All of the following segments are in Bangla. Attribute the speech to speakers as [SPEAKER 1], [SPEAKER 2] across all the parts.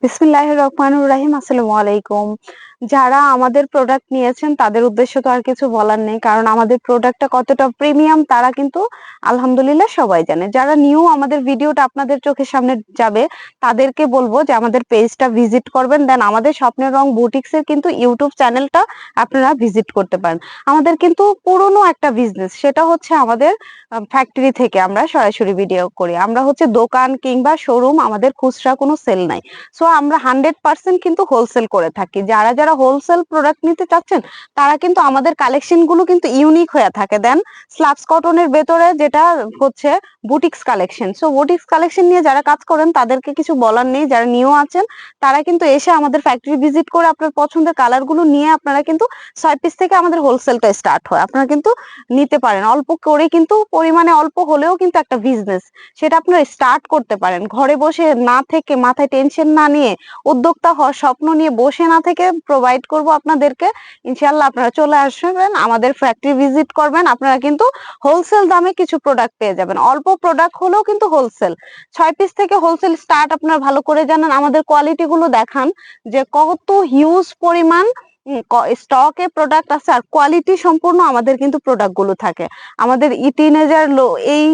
[SPEAKER 1] বিসমিল্লাহির রহমানির রহিম। আসসালামু আলাইকুম। যারা আমাদের প্রোডাক্ট নিয়েছেন তাদের উদ্দেশ্য তো আর কিছু বলার নেই, কারণ আমাদের প্রোডাক্টটা কতটা প্রিমিয়াম তারা কিন্তু আলহামদুলিল্লাহ সবাই জানে। যারা নিউ আমাদের ভিডিওটা আপনাদের চোখের সামনে যাবে তাদেরকে বলবো যে আমাদের পেজটা ভিজিট করবেন, দেন আমাদের স্বপ্নের রং বুটিক্সের কিন্তু ইউটিউব চ্যানেলটা আপনারা ভিজিট করতে পারেন। আমাদের কিন্তু পুরনো একটা বিজনেস, সেটা হচ্ছে আমাদের ফ্যাক্টরি থেকে আমরা সরাসরি ভিডিও করি। আমরা হচ্ছে দোকান কিংবা শোরুম, আমাদের খুচরা কোনো সেল নাই। সো আমরা 100% কিন্তু হোলসেল করে থাকি। যারা যারা হোলসেল প্রোডাক্ট নিতে চাচ্ছেন তারা কিন্তু আমাদের কালেকশন গুলো কিন্তু ইউনিক হয়ে থাকে। দেন স্লাবস কটনের ভেতরে যেটা হচ্ছে boutiques collection. So boutiques collection নিয়ে যারা কাজ করেন তাদেরকে কিছু বলার নেই। যারা নিউ আছেন তারা কিন্তু এসে আমাদের ফ্যাক্টরি ভিজিট করে আপনার পছন্দের কালার গুলো নিয়ে আপনারা কিন্তু 6 পিস থেকে আমাদের হোলসেলটা স্টার্ট হয়, আপনারা কিন্তু নিতে পারেন। অল্প করে কিন্তু পরিমাণে অল্প হলেও কিন্তু একটা বিজনেস, সেটা আপনারা স্টার্ট করতে পারেন ঘরে বসে না থেকে, মাথায় টেনশন না নিয়ে, উদ্যোক্তা হওয়ার স্বপ্ন নিয়ে বসে না থেকে প্রোভাইড করব আপনাদেরকে। ইনশাআল্লাহ আপনারা চলে আসবেন, আমাদের ফ্যাক্টরি ভিজিট করবেন, আপনারা কিন্তু হোলসেল দামে কিছু প্রোডাক্ট পেয়ে যাবেন। অল্প প্রোডাক্ট হলেও কিন্তু হোলসেল 6 পিস থেকে হোলসেল স্টার্ট। আপনারা ভালো করে জানেন, আমাদের কোয়ালিটি গুলো দেখান যে কত হিউজ পরিমাণ স্টকে প্রোডাক্ট আছে, আর কোয়ালিটি সম্পূর্ণ আমাদের কিন্তু প্রোডাক্ট গুলো থাকে। আমাদের টিনেজার এই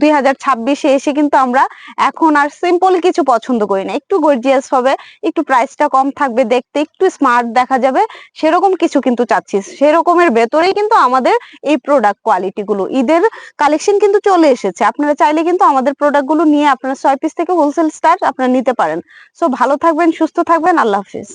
[SPEAKER 1] 2026-এ এসে কিন্তু আমরা এখন আর সিম্পল কিছু পছন্দ করি না, একটু গর্জিয়াস হবে, একটু প্রাইসটা কম থাকবে, দেখতে একটু স্মার্ট দেখা যাবে, সেরকম কিছু কিন্তু চাচ্ছি। সেরকমের ভেতরেই কিন্তু আমাদের এই প্রোডাক্ট কোয়ালিটি গুলো। ঈদের কালেকশন কিন্তু চলে এসেছে, আপনারা চাইলে কিন্তু আমাদের প্রোডাক্ট গুলো নিয়ে আপনারা 6 পিস থেকে হোলসেল স্টার্ট আপনারা নিতে পারেন। সো ভালো থাকবেন, সুস্থ থাকবেন, আল্লাহ হাফিজ।